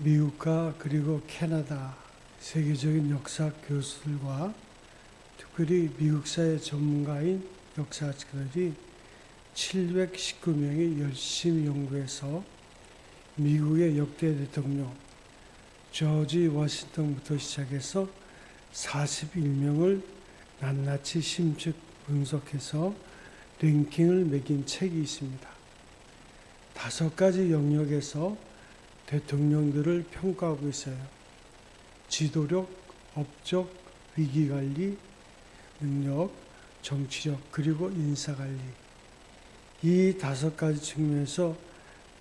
미국과 그리고 캐나다 세계적인 역사 교수들과 특별히 미국사의 전문가인 역사학자들이 719명이 열심히 연구해서 미국의 역대 대통령 조지 워싱턴부터 시작해서 41명을 낱낱이 심층 분석해서 랭킹을 매긴 책이 있습니다. 5가지 영역에서 대통령들을 평가하고 있어요. 지도력, 업적, 위기관리, 능력, 정치력, 그리고 인사관리. 이 5가지 측면에서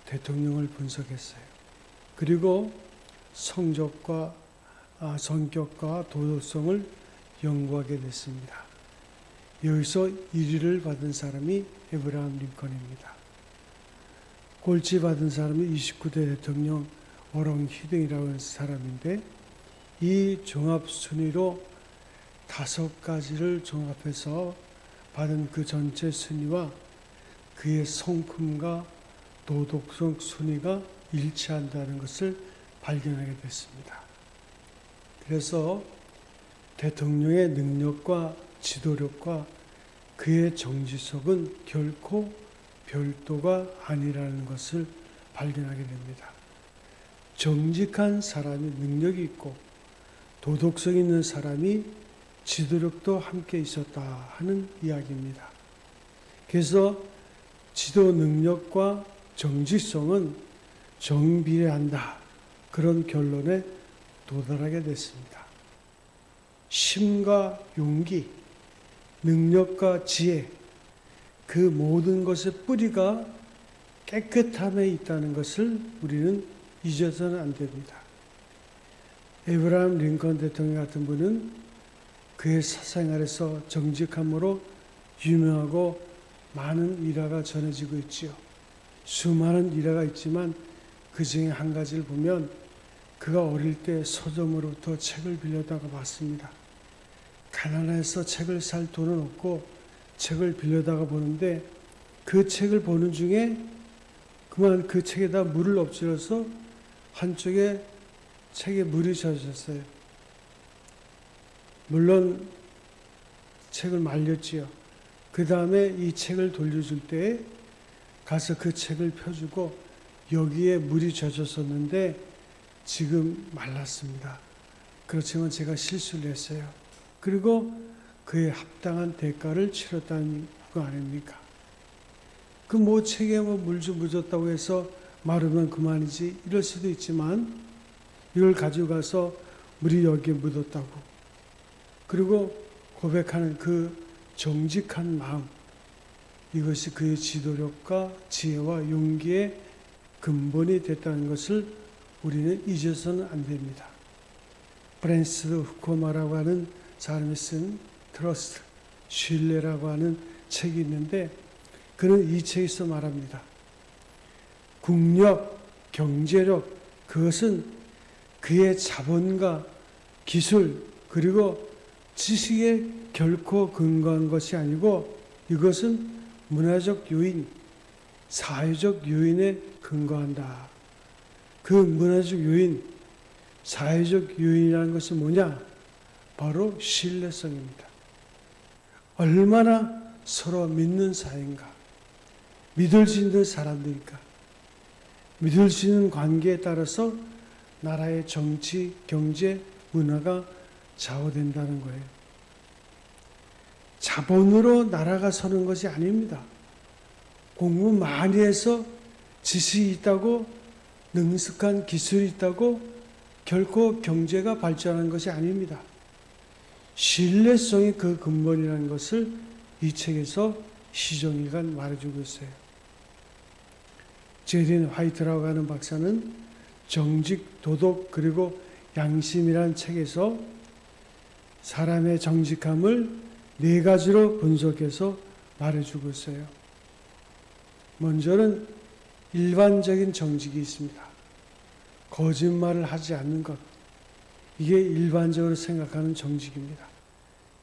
대통령을 분석했어요. 그리고 성격과 도덕성을 연구하게 됐습니다. 여기서 1위를 받은 사람이 에브라함 링컨입니다. 꼴찌 받은 사람이 29대 대통령 워런 히딩이라고 하는 사람인데, 이 종합 순위로 5가지를 종합해서 받은 그 전체 순위와 그의 성품과 도덕성 순위가 일치한다는 것을 발견하게 됐습니다. 그래서 대통령의 능력과 지도력과 그의 정치성은 결코 별도가 아니라는 것을 발견하게 됩니다. 정직한 사람이 능력이 있고 도덕성 있는 사람이 지도력도 함께 있었다 하는 이야기입니다. 그래서 지도 능력과 정직성은 정비례한다, 그런 결론에 도달하게 됐습니다. 심과 용기, 능력과 지혜, 그 모든 것의 뿌리가 깨끗함에 있다는 것을 우리는 잊어서는 안 됩니다. 에브라함 링컨 대통령 같은 분은 그의 사생활에서 정직함으로 유명하고 많은 일화가 전해지고 있지요. 수많은 일화가 있지만 그 중에 한 가지를 보면, 그가 어릴 때 서점으로부터 책을 빌려다가 봤습니다. 가난해서 책을 살 돈은 없고 책을 빌려다가 보는데, 그 책을 보는 중에 그만 그 책에다 물을 엎질러서 한쪽에 책에 물이 젖었어요. 물론 책을 말렸지요. 그 다음에 이 책을 돌려줄 때 가서 그 책을 펴주고, 여기에 물이 젖었었는데 지금 말랐습니다. 그렇지만 제가 실수를 했어요. 그리고 그에 합당한 대가를 치렀다는 거 아닙니까? 그 뭐 책에 물 좀 묻었다고 해서 마르면 그만이지 이럴 수도 있지만, 이걸 가지고 가서 물이 여기에 묻었다고, 그리고 고백하는 그 정직한 마음, 이것이 그의 지도력과 지혜와 용기의 근본이 됐다는 것을 우리는 잊어서는 안 됩니다. 프랜시스 후코마라고 하는 사람이 쓴 트러스트, 신뢰라고 하는 책이 있는데, 그는 이 책에서 말합니다. 국력, 경제력, 그것은 그의 자본과 기술 그리고 지식에 결코 근거한 것이 아니고, 이것은 문화적 요인, 사회적 요인에 근거한다. 그 문화적 요인, 사회적 요인이라는 것이 뭐냐? 바로 신뢰성입니다. 얼마나 서로 믿는 사이인가? 믿을 수 있는 사람들일까? 믿을 수 있는 관계에 따라서 나라의 정치, 경제, 문화가 좌우된다는 거예요. 자본으로 나라가 서는 것이 아닙니다. 공부 많이 해서 지식이 있다고, 능숙한 기술이 있다고 결코 경제가 발전하는 것이 아닙니다. 신뢰성이 그 근본이라는 것을 이 책에서 시종일관 말해주고 있어요. 제린 화이트라고 하는 박사는 정직, 도덕, 그리고 양심이라는 책에서 사람의 정직함을 4가지로 분석해서 말해주고 있어요. 먼저는 일반적인 정직이 있습니다. 거짓말을 하지 않는 것. 이게 일반적으로 생각하는 정직입니다.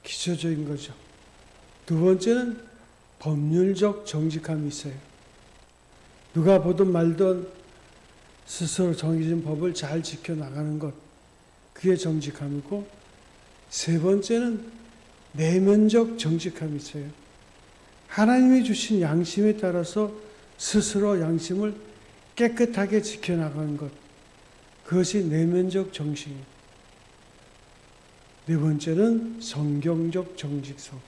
기초적인 거죠. 2번째는 법률적 정직함이 있어요. 누가 보든 말든 스스로 정해진 법을 잘 지켜나가는 것, 그게 정직함이고, 세 번째는 내면적 정직함이 있어요. 하나님이 주신 양심에 따라서 스스로 양심을 깨끗하게 지켜나가는 것, 그것이 내면적 정직입니다. 네 번째는 성경적 정직성.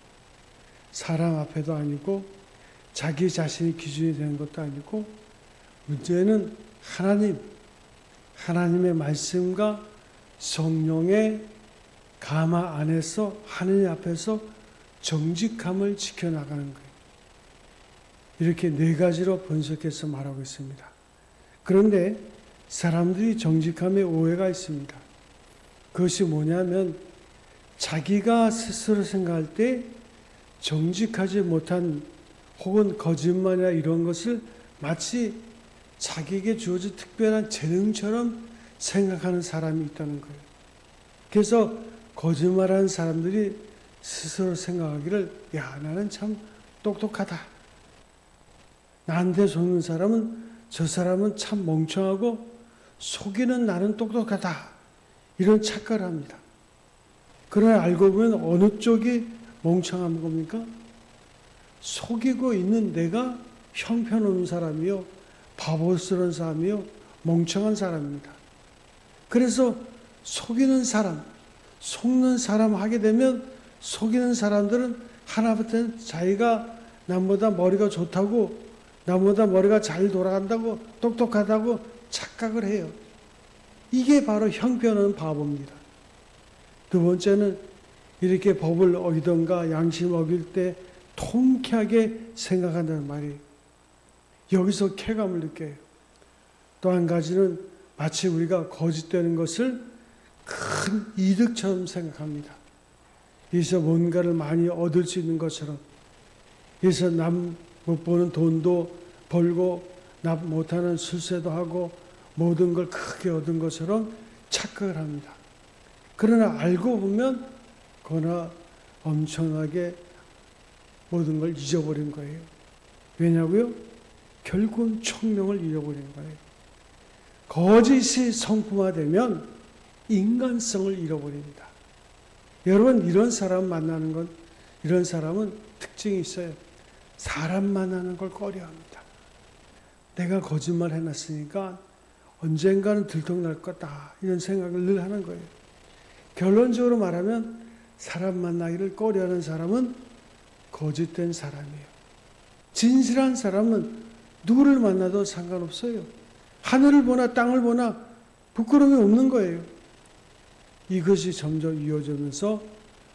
사람 앞에도 아니고 자기 자신이 기준이 되는 것도 아니고, 문제는 하나님의 말씀과 성령의 가마 안에서 하느님 앞에서 정직함을 지켜나가는 거예요. 이렇게 네 가지로 분석해서 말하고 있습니다. 그런데 사람들이 정직함에 오해가 있습니다. 그것이 뭐냐면 자기가 스스로 생각할 때 정직하지 못한 혹은 거짓말이나 이런 것을 마치 자기에게 주어진 특별한 재능처럼 생각하는 사람이 있다는 거예요. 그래서 거짓말하는 사람들이 스스로 생각하기를, 야, 나는 참 똑똑하다. 나한테 속는 사람은, 저 사람은 참 멍청하고 속이는 나는 똑똑하다. 이런 착각을 합니다. 그러나 알고 보면 어느 쪽이 멍청한 겁니까? 속이고 있는 내가 형편없는 사람이요, 바보스러운 사람이요, 멍청한 사람입니다. 그래서 속이는 사람, 속는 사람 하게 되면 속이는 사람들은 하나부터 자기가 남보다 머리가 좋다고, 남보다 머리가 잘 돌아간다고, 똑똑하다고 착각을 해요. 이게 바로 형편없는 바보입니다. 두 번째는 이렇게 법을 어기던가 양심을 어길 때 통쾌하게 생각한다는 말이에요. 여기서 쾌감을 느껴요. 또 한 가지는 마치 우리가 거짓되는 것을 큰 이득처럼 생각합니다. 여기서 뭔가를 많이 얻을 수 있는 것처럼, 여기서 남 못 보는 돈도 벌고 남 못하는 술세도 하고 모든 걸 크게 얻은 것처럼 착각을 합니다. 그러나 알고 보면 그러나 엄청나게 모든 걸 잊어버린 거예요. 왜냐고요? 결국은 총명을 잃어버린 거예요. 거짓이 성품화되면 인간성을 잃어버립니다. 여러분, 이런 사람 만나는 건, 이런 사람은 특징이 있어요. 사람 만나는 걸 꺼려합니다. 내가 거짓말 해놨으니까 언젠가는 들통날 거다, 이런 생각을 늘 하는 거예요. 결론적으로 말하면 사람 만나기를 꺼려하는 사람은 거짓된 사람이에요. 진실한 사람은 누구를 만나도 상관없어요. 하늘을 보나 땅을 보나 부끄러움이 없는 거예요. 이것이 점점 이어지면서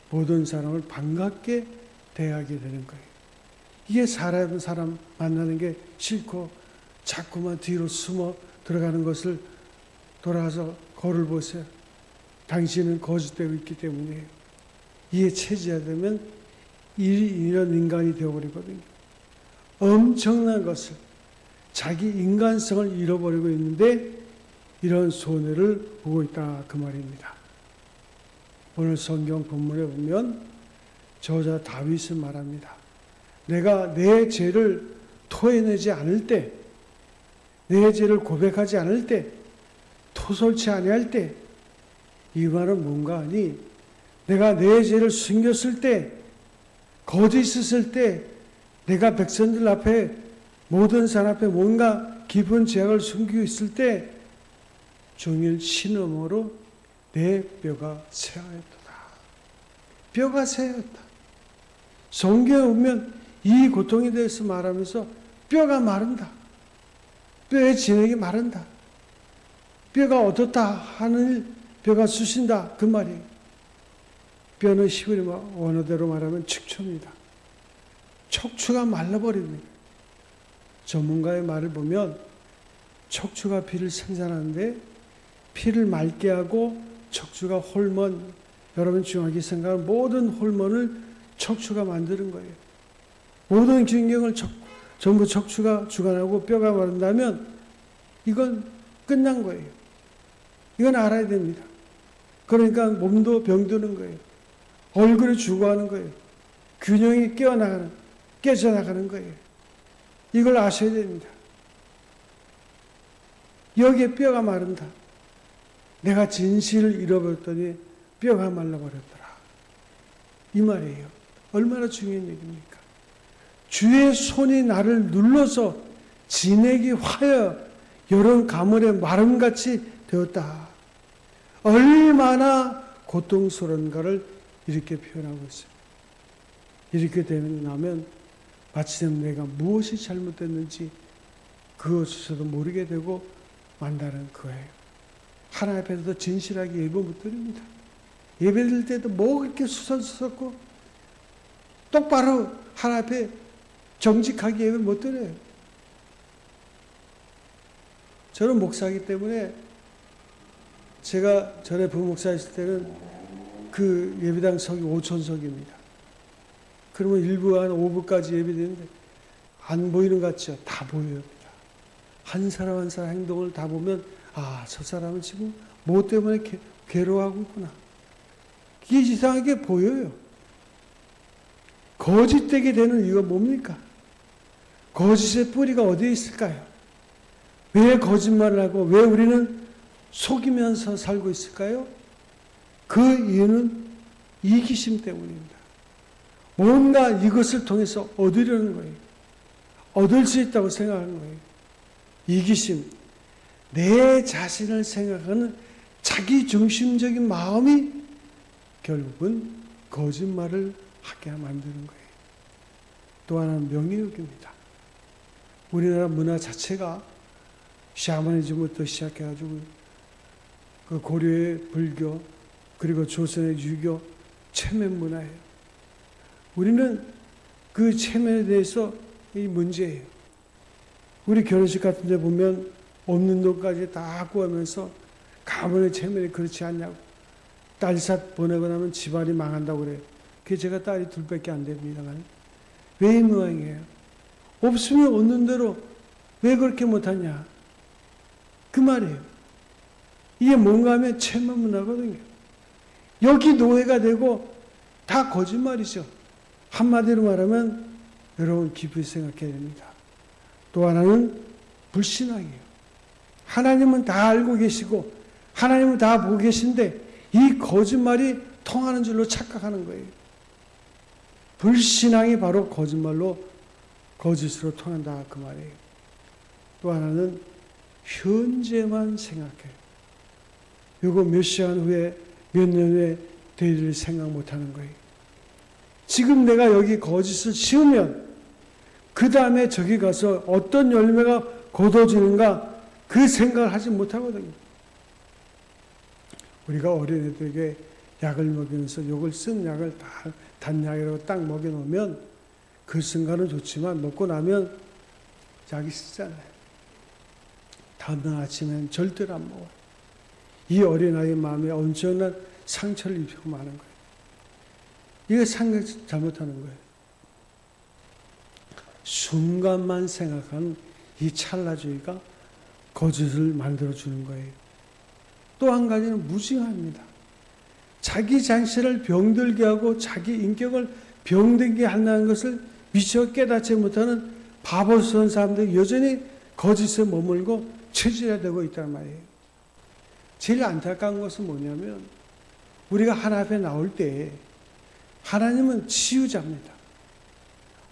모든 사람을 반갑게 대하게 되는 거예요. 이게 사람 만나는 게 싫고 자꾸만 뒤로 숨어 들어가는 것을 돌아가서 거울 보세요. 당신은 거짓되고 있기 때문이에요. 이에 체질화되면 이런 인간이 되어버리거든요. 엄청난 것을, 자기 인간성을 잃어버리고 있는데 이런 손해를 보고 있다, 그 말입니다. 오늘 성경 본문에 보면 저자 다윗은 말합니다. 내가 내 죄를 토해내지 않을 때, 내 죄를 고백하지 않을 때, 토설치 아니할 때, 이 말은 뭔가 하니, 내가 내 죄를 숨겼을 때, 거짓했을 때, 내가 백성들 앞에, 모든 사람 앞에 뭔가 깊은 죄악을 숨기고 있을 때, 종일 신음으로 내 뼈가 새하였도다. 뼈가 새하였다. 성경에 보면 이 고통에 대해서 말하면서 뼈가 마른다. 뼈의 진액이 마른다. 뼈가 어떻다 하는 뼈가 쑤신다, 그 말이에요. 뼈는 히브리 원어대로 말하면 척추입니다. 척추가 말라버립니다. 전문가의 말을 보면 척추가 피를 생산하는데 피를 맑게 하고 척추가 호르몬, 여러분 중요하게 생각하는 모든 호르몬을 척추가 만드는 거예요. 모든 경경을 전부 척추가 주관하고 뼈가 마른다면 이건 끝난 거예요. 이건 알아야 됩니다. 그러니까 몸도 병드는 거예요. 얼굴이 죽어가는 거예요. 균형이 깨져나가는 거예요. 이걸 아셔야 됩니다. 여기에 뼈가 마른다. 내가 진실을 잃어버렸더니 뼈가 말라버렸더라. 이 말이에요. 얼마나 중요한 얘기입니까? 주의 손이 나를 눌러서 진액이 화여 여름 가물의 마름같이 되었다. 얼마나 고통스러운가를 이렇게 표현하고 있어요. 이렇게 되면 나면 마침 내가 무엇이 잘못됐는지 그것조차도 모르게 되고 만다는 거예요. 하나님 앞에서도 진실하게 예배 못 드립니다. 예배 드릴 때도 뭐 그렇게 수선수었고 똑바로 하나님 앞에 정직하게 예배 못 드려요. 저는 목사이기 때문에 제가 전에 부목사 있을 때는 그 예배당 석이 5,000석입니다. 그러면 1부 한 5부까지 예배드리는데 안 보이는 것 같죠? 다 보여요. 한 사람 한 사람 행동을 다 보면 아, 저 사람은 지금 뭐 때문에 괴로워하고 있구나. 이게 이상하게 보여요. 거짓되게 되는 이유가 뭡니까? 거짓의 뿌리가 어디에 있을까요? 왜 거짓말을 하고 왜 우리는 속이면서 살고 있을까요? 그 이유는 이기심 때문입니다. 뭔가 이것을 통해서 얻으려는 거예요. 얻을 수 있다고 생각하는 거예요. 이기심, 내 자신을 생각하는 자기중심적인 마음이 결국은 거짓말을 하게 만드는 거예요. 또 하나는 명예욕입니다. 우리나라 문화 자체가 샤머니즘부터 시작해가지고 그 고려의 불교 그리고 조선의 유교 체면 문화예요. 우리는 그 체면에 대해서 이 문제예요. 우리 결혼식 같은 데 보면 없는 돈까지 다 구하면서 가문의 체면이 그렇지 않냐고. 딸샷 보내고 나면 집안이 망한다고 그래요. 그게 제가 딸이 둘밖에 안 됩니다만. 왜 이 모양이에요? 없으면 없는 대로 왜 그렇게 못하냐. 그 말이에요. 이게 뭔가 하면 체면 문화거든요. 여기 노예가 되고 다 거짓말이죠. 한마디로 말하면 여러분 깊이 생각해야 됩니다. 또 하나는 불신앙이에요. 하나님은 다 알고 계시고 하나님은 다 보고 계신데 이 거짓말이 통하는 줄로 착각하는 거예요. 불신앙이 바로 거짓말로 거짓으로 통한다 그 말이에요. 또 하나는 현재만 생각해요. 요거 몇 시간 후에 몇 년 후에 될 일을 생각 못하는 거예요. 지금 내가 여기 거짓을 씌우면 그 다음에 저기 가서 어떤 열매가 거둬지는가 그 생각을 하지 못하거든요. 우리가 어린애들에게 약을 먹이면서 요걸 쓴 약을 다 단약이라고 딱 먹여놓으면 그 순간은 좋지만 먹고 나면 약이 쓰잖아요. 다음날 아침엔 절대로 안 먹어요. 이 어린아이의 마음에 엄청난 상처를 입히고 마는 거예요. 이거 생각 잘못하는 거예요. 순간만 생각하는 이 찰나주의가 거짓을 만들어주는 거예요. 또 한 가지는 무지합니다. 자기 자신을 병들게 하고 자기 인격을 병들게 한다는 것을 미처 깨닫지 못하는 바보스러운 사람들이 여전히 거짓에 머물고 체질화되고 있단 말이에요. 제일 안타까운 것은 뭐냐면 우리가 하나님 앞에 나올 때 하나님은 치유자입니다.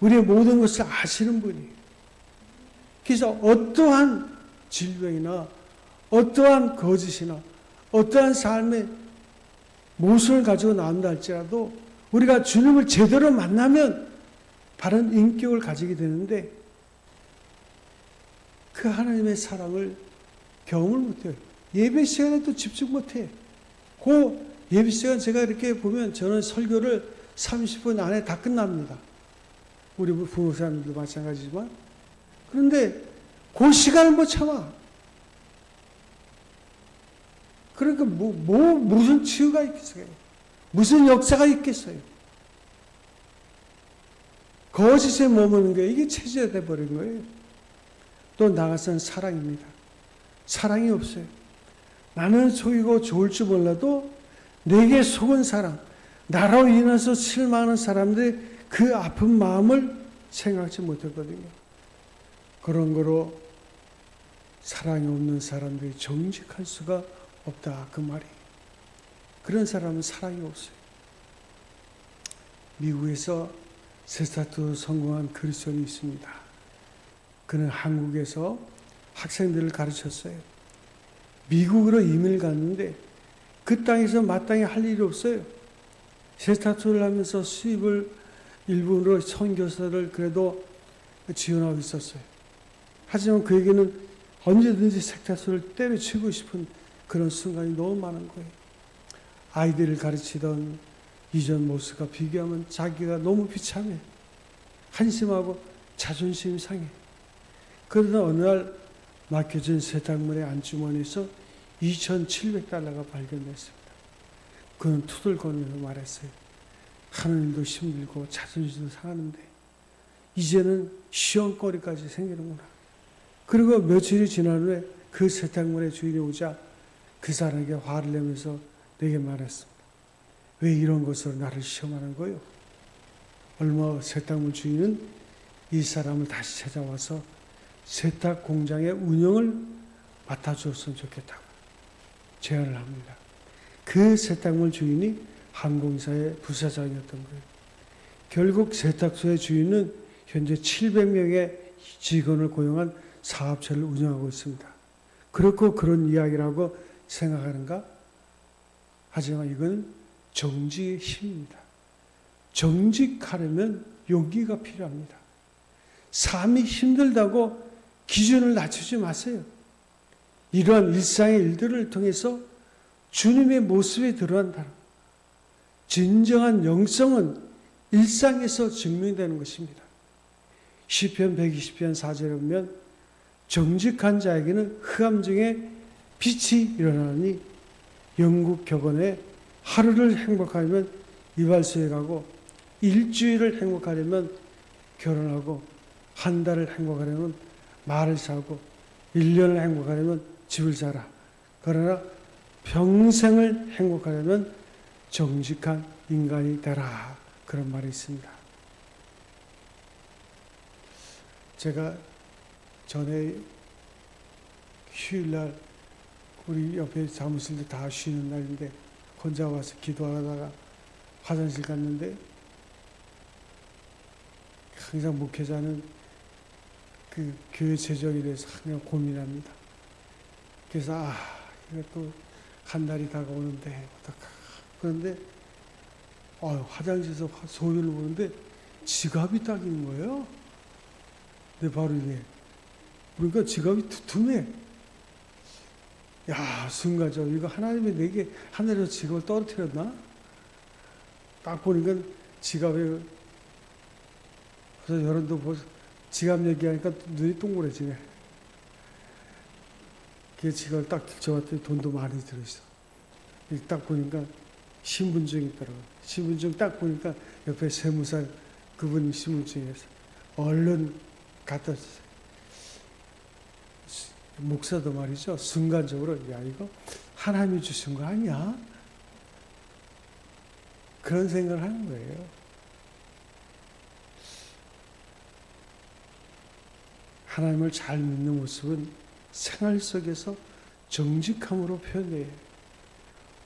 우리의 모든 것을 아시는 분이에요. 그래서 어떠한 질병이나 어떠한 거짓이나 어떠한 삶의 모습을 가지고 나온다 할지라도 우리가 주님을 제대로 만나면 바른 인격을 가지게 되는데 그 하나님의 사랑을 경험을 못해요. 예배 시간에도 집중 못해. 그 예배 시간 제가 이렇게 보면 저는 설교를 30분 안에 다 끝납니다. 우리 부모 사람들도 마찬가지지만. 그런데 그 시간을 못 참아. 그러니까 무슨 치유가 있겠어요? 무슨 역사가 있겠어요? 거짓에 머무는 게 이게 체질화 버린 거예요. 또 나아가서는 사랑입니다. 사랑이 없어요. 나는 속이고 좋을 줄 몰라도 내게 속은 사람, 나로 인해서 실망하는 사람들의 그 아픈 마음을 생각지 못했거든요. 그런 거로 사랑이 없는 사람들이 정직할 수가 없다. 그 말이. 그런 사람은 사랑이 없어요. 미국에서 세스타트 성공한 그리스도인이 있습니다. 그는 한국에서 학생들을 가르쳤어요. 미국으로 이민을 갔는데 그 땅에서 마땅히 할 일이 없어요. 세스타트를 하면서 수입을 일본으로 선교사를 그래도 지원하고 있었어요. 하지만 그에게는 언제든지 세스타트를 때려치고 싶은 그런 순간이 너무 많은 거예요. 아이들을 가르치던 이전 모습과 비교하면 자기가 너무 비참해. 한심하고 자존심이 상해. 그러다 어느 날 맡겨진 세탁물의 안주머니에서 $2,700가 발견됐습니다. 그는 투덜거리면서 말했어요. 하는 일도 힘들고 자존심도 상하는데 이제는 시험거리까지 생기는구나. 그리고 며칠이 지난 후에 그 세탁물의 주인이 오자 그 사람에게 화를 내면서 내게 말했습니다. 왜 이런 것으로 나를 시험하는 거요? 얼마 후 세탁물 주인은 이 사람을 다시 찾아와서 세탁 공장의 운영을 맡아줬으면 좋겠다고 제안을 합니다. 그 세탁물 주인이 항공사의 부사장이었던 거예요. 결국 세탁소의 주인은 현재 700명의 직원을 고용한 사업체를 운영하고 있습니다. 그렇고 그런 이야기라고 생각하는가? 하지만 이건 정직의 힘입니다. 정직하려면 용기가 필요합니다. 삶이 힘들다고 기준을 낮추지 마세요. 이러한 일상의 일들을 통해서 주님의 모습에 드러난다. 진정한 영성은 일상에서 증명되는 것입니다. 시편 120편 4절에 보면 정직한 자에게는 흑암 중에 빛이 일어나니 영국 격언에 하루를 행복하려면 이발소에 가고 일주일을 행복하려면 결혼하고 한 달을 행복하려면 말을 사고 1년을 행복하려면 집을 사라. 그러나 평생을 행복하려면 정직한 인간이 되라. 그런 말이 있습니다. 제가 전에 휴일날 우리 옆에 사무실도 다 쉬는 날인데 혼자 와서 기도하다가 화장실 갔는데 항상 목회자는 그 교회 재정에 대해서 항상 고민합니다. 그래서 이거 또 한 달이 다가오는데 어떡하. 그런데 화장실에서 소리를 보는데 지갑이 딱 있는 거예요. 내 바로 위에. 그러니까 지갑이 두툼해. 야, 순간적으로 이거 하나님이 내게 하늘에서 지갑을 떨어뜨렸나? 딱 보니까 지갑에 그래서 여러분도 지갑 얘기하니까 눈이 동그래지네. 그 지갑을 딱 들춰봤더니 돈도 많이 들어있어. 딱 보니까 신분증이 있더라고요. 신분증 딱 보니까 옆에 세무사 그분 신분증이었어. 얼른 갖다 주세요. 목사도 말이죠. 순간적으로 야 이거 하나님이 주신 거 아니야? 그런 생각을 하는 거예요. 하나님을 잘 믿는 모습은 생활 속에서 정직함으로 표현돼요.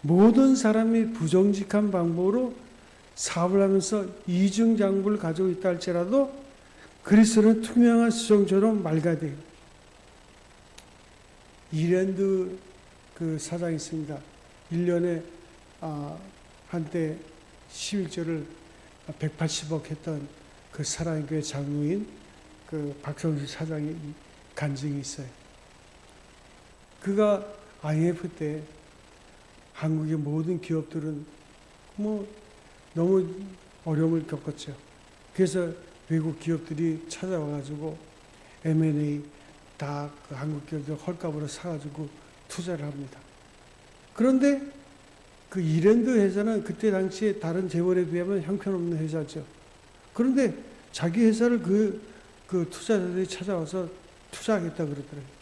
모든 사람이 부정직한 방법으로 사업을 하면서 이중장부를 가지고 있다 할지라도 그리스도는 투명한 수정처럼 맑아야 돼요. 이랜드 그 사장이 있습니다. 1년에 한때 11조를 180억 했던 그 사랑의 교회 장로인 그 박성수 사장이 간증이 있어요. 그가 IMF 때 한국의 모든 기업들은 너무 어려움을 겪었죠. 그래서 외국 기업들이 찾아와가지고 M&A 다 그 한국 기업들 헐값으로 사가지고 투자를 합니다. 그런데 그 이랜드 회사는 그때 당시에 다른 재벌에 비하면 형편없는 회사죠. 그런데 자기 회사를 그 투자자들이 찾아와서 투자하겠다 그러더라고요.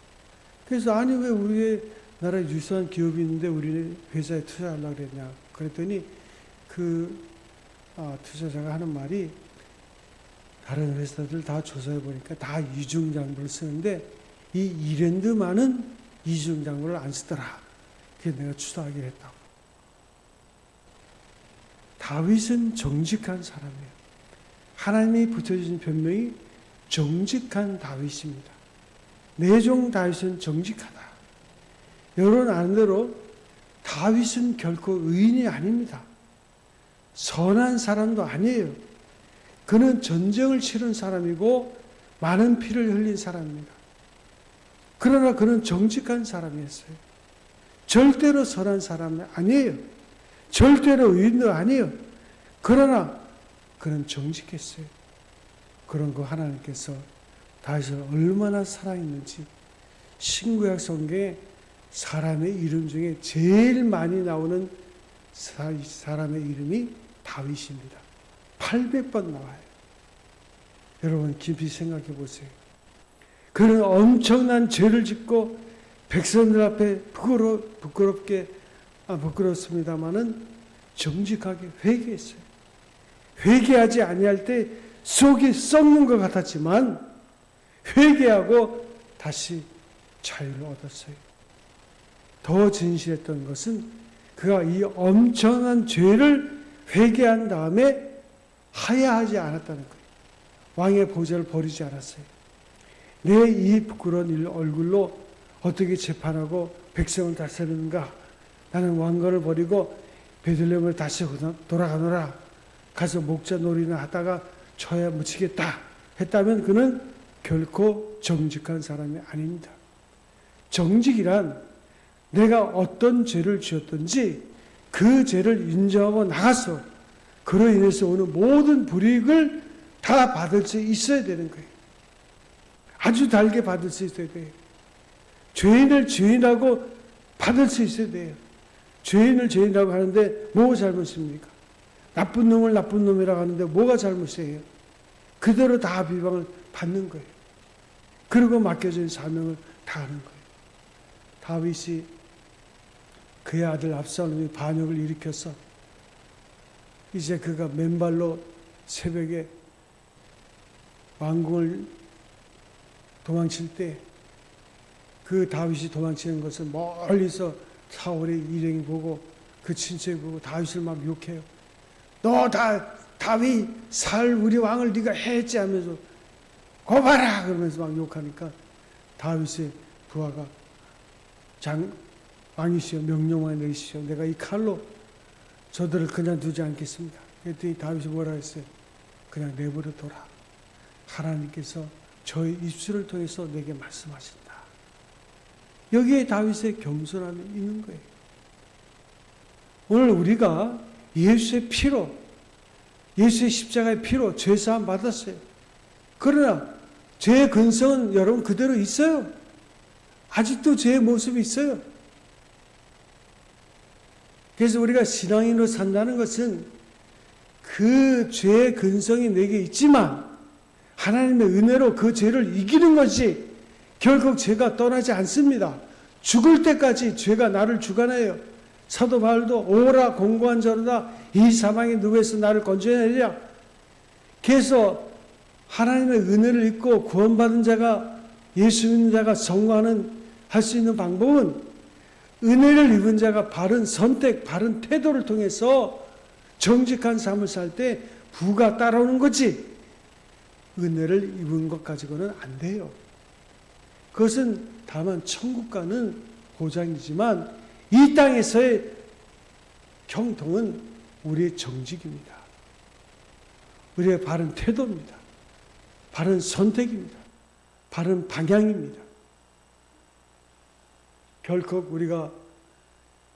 그래서 아니 왜 우리나라에 유수한 기업이 있는데 우리 회사에 투자하려고 그랬냐. 그랬더니 투자자가 하는 말이 다른 회사들 다 조사해 보니까 다 이중장부를 쓰는데 이 이랜드만은 이중 장로를 안 쓰더라. 그게 내가 추사하기로 했다고. 다윗은 정직한 사람이에요. 하나님이 붙여주신 별명이 정직한 다윗입니다. 내 종 다윗은 정직하다. 여러분 아는 대로 다윗은 결코 의인이 아닙니다. 선한 사람도 아니에요. 그는 전쟁을 치른 사람이고 많은 피를 흘린 사람입니다. 그러나 그는 정직한 사람이었어요. 절대로 선한 사람은 아니에요. 절대로 의인도 아니에요. 그러나 그는 정직했어요. 그런 거 하나님께서 다윗을 얼마나 사랑했는지 신구약 성경에 사람의 이름 중에 제일 많이 나오는 사람의 이름이 다윗입니다. 800번 나와요. 여러분 깊이 생각해 보세요. 그는 엄청난 죄를 짓고 백성들 앞에 부끄럽습니다마는 정직하게 회개했어요. 회개하지 아니할 때 속이 썩는 것 같았지만 회개하고 다시 자유를 얻었어요. 더 진실했던 것은 그가 이 엄청난 죄를 회개한 다음에 하야하지 않았다는 거예요. 왕의 보좌를 버리지 않았어요. 내 이 부끄러운 얼굴로 어떻게 재판하고 백성을 다스리는가? 나는 왕권을 버리고 베들레헴을 다시 돌아가노라. 가서 목자 놀이나 하다가 쳐야 묻히겠다 했다면 그는 결코 정직한 사람이 아닙니다. 정직이란 내가 어떤 죄를 지었든지 그 죄를 인정하고 나가서 그로 인해서 오는 모든 불이익을 다 받을 수 있어야 되는 거예요. 아주 달게 받을 수 있어야 돼요. 죄인을 죄인하고 받을 수 있어야 돼요. 죄인을 죄인이라고 하는데 뭐가 잘못입니까? 나쁜 놈을 나쁜 놈이라고 하는데 뭐가 잘못이에요? 그대로 다 비방을 받는 거예요. 그리고 맡겨진 사명을 다하는 거예요. 다윗이 그의 아들 압살롬이 반역을 일으켜서 이제 그가 맨발로 새벽에 왕궁을 도망칠 때 그 다윗이 도망치는 것을 멀리서 사울의 일행이 보고 그 친척이 보고 다윗을 막 욕해요. 너 다윗 살 우리 왕을 네가 해했지 하면서 거봐라 그러면서 막 욕하니까 다윗의 부하가 왕이시여 명령만 내리시오. 내가 이 칼로 저들을 그냥 두지 않겠습니다. 그랬더니 다윗이 뭐라 했어요? 그냥 내버려둬라. 하나님께서 저의 입술을 통해서 내게 말씀하신다. 여기에 다윗의 겸손함이 있는 거예요. 오늘 우리가 예수의 피로, 예수의 십자가의 피로 죄사함 받았어요. 그러나 죄의 근성은 여러분 그대로 있어요. 아직도 죄의 모습이 있어요. 그래서 우리가 신앙인으로 산다는 것은 그 죄의 근성이 내게 있지만 하나님의 은혜로 그 죄를 이기는 것이 결국 죄가 떠나지 않습니다. 죽을 때까지 죄가 나를 주관해요. 사도 바울도 오라 공고한 자로다 이 사망의 누에서 나를 건져내리라. 그래서 하나님의 은혜를 입고 구원받은 자가 예수 믿는 자가 성공하는 할 수 있는 방법은 은혜를 입은 자가 바른 선택, 바른 태도를 통해서 정직한 삶을 살 때 부가 따라오는 거지. 은혜를 입은 것 가지고는 안 돼요. 그것은 다만 천국 가는 보장이지만 이 땅에서의 형통은 우리의 정직입니다. 우리의 바른 태도입니다. 바른 선택입니다. 바른 방향입니다. 결코 우리가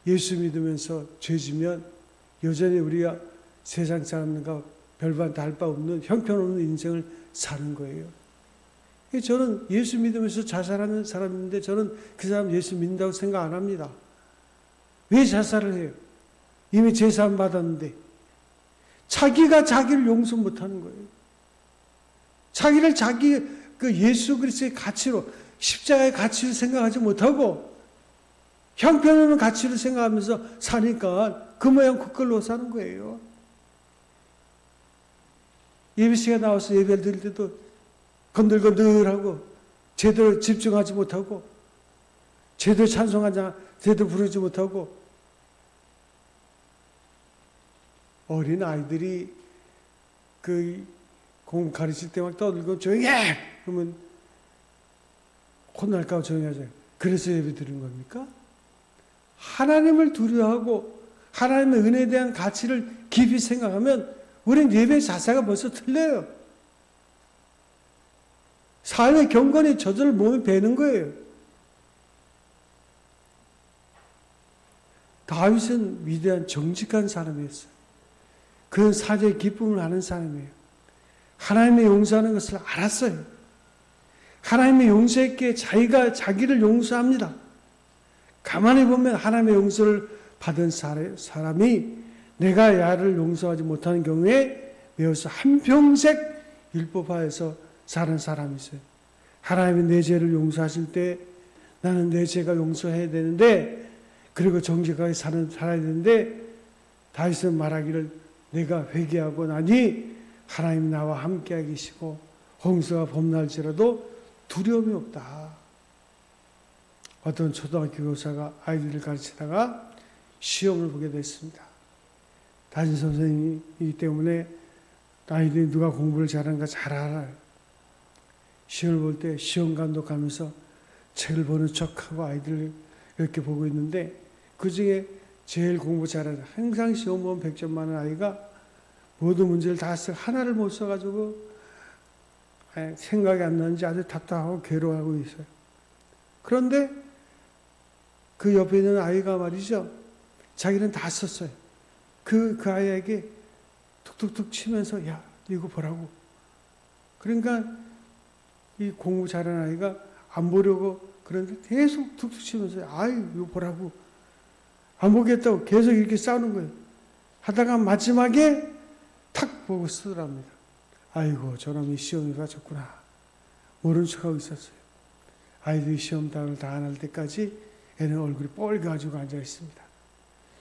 예수 믿으면서 죄지면 여전히 우리가 세상 사람과 별반 다를 바 없는 형편없는 인생을 사는 거예요. 저는 예수 믿으면서 자살하는 사람인데 저는 그 사람 예수 믿는다고 생각 안 합니다. 왜 자살을 해요? 이미 제사함 받았는데 자기가 자기를 용서 못하는 거예요. 자기를 자기 그 예수 그리스도의 가치로 십자가의 가치를 생각하지 못하고 형편없는 가치를 생각하면서 사니까 그 모양 그 꼴로 사는 거예요. 예배 시간 나와서 예배를 드릴 때도 건들건들하고 제대로 집중하지 못하고 제대로 찬송하지 제대로 부르지 못하고 어린 아이들이 그 공부 가르칠 때 막 떠들고 조용히 해! 그러면 혼날까 봐 조용히 하잖아요. 그래서 예배 드리는 겁니까? 하나님을 두려워하고 하나님의 은혜에 대한 가치를 깊이 생각하면 우리는 예배 자세가 벌써 틀려요. 삶의 경건이 저절로 몸에 배는 거예요. 다윗은 위대한 정직한 사람이었어요. 그는 사죄의 기쁨을 아는 사람이에요. 하나님의 용서하는 것을 알았어요. 하나님의 용서했기에 자기를 용서합니다. 가만히 보면 하나님의 용서를 받은 사람이 내가 야를 용서하지 못하는 경우에 매어서 한평생 율법하에서 사는 사람이 있어요. 하나님이 내 죄를 용서하실 때 나는 내 죄가 용서해야 되는데 그리고 정직하게 살아야 되는데 다윗은 말하기를 내가 회개하고 나니 하나님이 나와 함께 계시고 홍수가 범날지라도 두려움이 없다. 어떤 초등학교 교사가 아이들을 가르치다가 시험을 보게 됐습니다. 담임 선생님이기 때문에 아이들이 누가 공부를 잘하는가 잘 알아요. 시험을 볼 때 시험 감독하면서 책을 보는 척하고 아이들을 이렇게 보고 있는데 그 중에 제일 공부 잘하는 항상 시험 보면 100점 많은 아이가 모든 문제를 다 쓰고 하나를 못 써가지고 생각이 안 나는지 아주 답답하고 괴로워하고 있어요. 그런데 그 옆에 있는 아이가 말이죠. 자기는 다 썼어요. 그 아이에게 툭툭툭 치면서 야 이거 보라고. 그러니까 이 공부 잘하는 아이가 안 보려고 그런데 계속 툭툭 치면서 아이 이거 보라고. 안 보겠다고 계속 이렇게 싸우는 거예요. 하다가 마지막에 탁 보고 쓰더랍니다. 아이고 저놈이 시험이 맞췄구나. 모른 척하고 있었어요. 아이들이 시험 답을 다 안 할 때까지 애는 얼굴이 뻘개가지고 앉아 있습니다.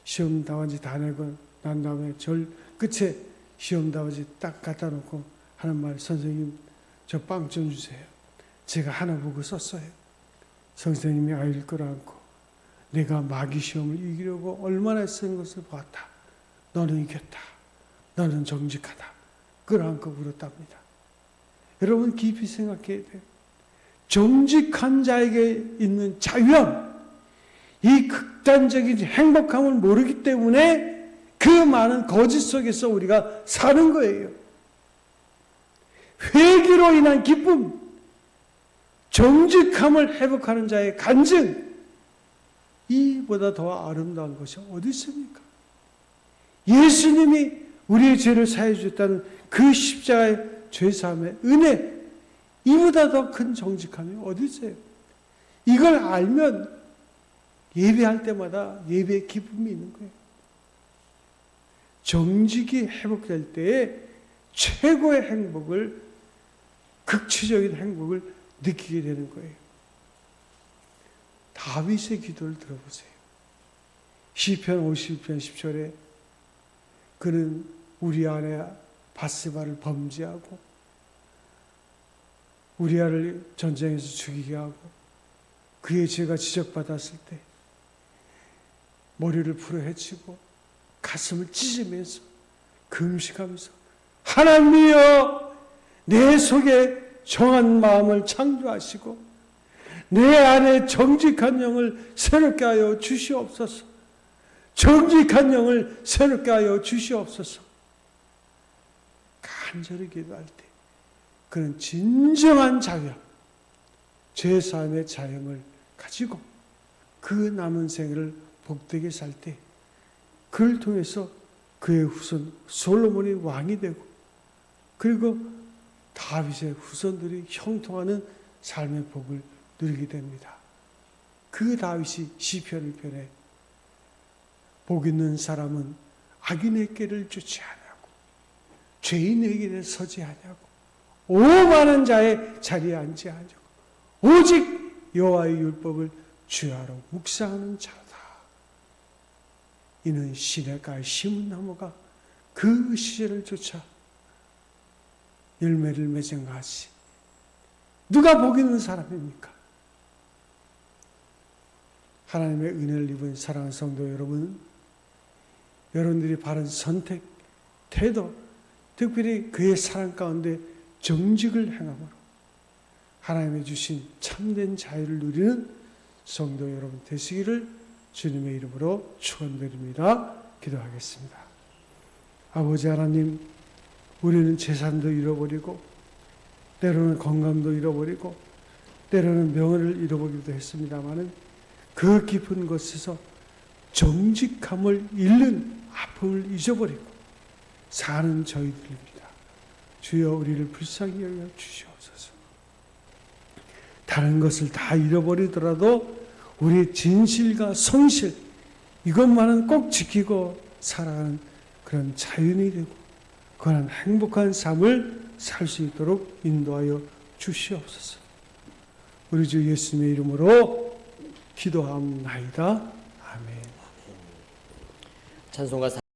시험 답안지 다 내고 난 다음에 절 끝에 시험 답안지 딱 갖다 놓고 하는 말, 선생님 저 빵 좀 주세요. 제가 하나 보고 썼어요. 선생님이 아이를 끌어안고 내가 마귀 시험을 이기려고 얼마나 쓴 것을 보았다. 너는 이겼다. 너는 정직하다. 끌어안고 울었답니다. 여러분 깊이 생각해야 돼요. 정직한 자에게 있는 자유함, 이 극단적인 행복함을 모르기 때문에 그 많은 거짓 속에서 우리가 사는 거예요. 회개로 인한 기쁨, 정직함을 회복하는 자의 간증, 이보다 더 아름다운 것이 어디 있습니까? 예수님이 우리의 죄를 사해 주셨다는 그 십자가의 죄사함의 은혜, 이보다 더 큰 정직함이 어디 있어요? 이걸 알면 예배할 때마다 예배의 기쁨이 있는 거예요. 정직이 회복될 때에 최고의 행복을, 극치적인 행복을 느끼게 되는 거예요. 다윗의 기도를 들어보세요. 시편 51편 10절에 그는 우리아의 바세바를 범죄하고 우리아를 전쟁에서 죽이게 하고 그의 죄가 지적받았을 때 머리를 풀어헤치고 가슴을 찢으면서 금식하면서 하나님이여 내 속에 정한 마음을 창조하시고 내 안에 정직한 영을 새롭게 하여 주시옵소서. 정직한 영을 새롭게 하여 주시옵소서. 간절히 기도할 때 그는 진정한 자유함, 죄사함의 자유함을 가지고 그 남은 생을 복되게 살 때 그를 통해서 그의 후손 솔로몬이 왕이 되고 그리고 다윗의 후손들이 형통하는 삶의 복을 누리게 됩니다. 그 다윗이 시편을 펴내 복 있는 사람은 악인의 길을 쫓지 아니하고 죄인의 길에 서지 아니하고 오만한 자의 자리에 앉지 아니하고 오직 여호와의 율법을 주야로 묵상하는 자로다. 이는 시냇가에 심은 나무가 그 시절을 쫓아 열매를 맺은 같이 누가 복 있는 사람입니까? 하나님의 은혜를 입은 사랑하는 성도 여러분, 여러분들이 바른 선택, 태도, 특별히 그의 사랑 가운데 정직을 행함으로 하나님의 주신 참된 자유를 누리는 성도 여러분 되시기를 주님의 이름으로 축원드립니다. 기도하겠습니다. 아버지 하나님, 우리는 재산도 잃어버리고 때로는 건강도 잃어버리고 때로는 명예를 잃어버리기도 했습니다마는 그 깊은 곳에서 정직함을 잃는 아픔을 잊어버리고 사는 저희들입니다. 주여 우리를 불쌍히 여겨 주시옵소서. 다른 것을 다 잃어버리더라도 우리의 진실과 성실 이것만은 꼭 지키고 살아가는 그런 자연이 되고 그런 행복한 삶을 살 수 있도록 인도하여 주시옵소서. 우리 주 예수님의 이름으로 기도하옵나이다. 아멘. 찬송가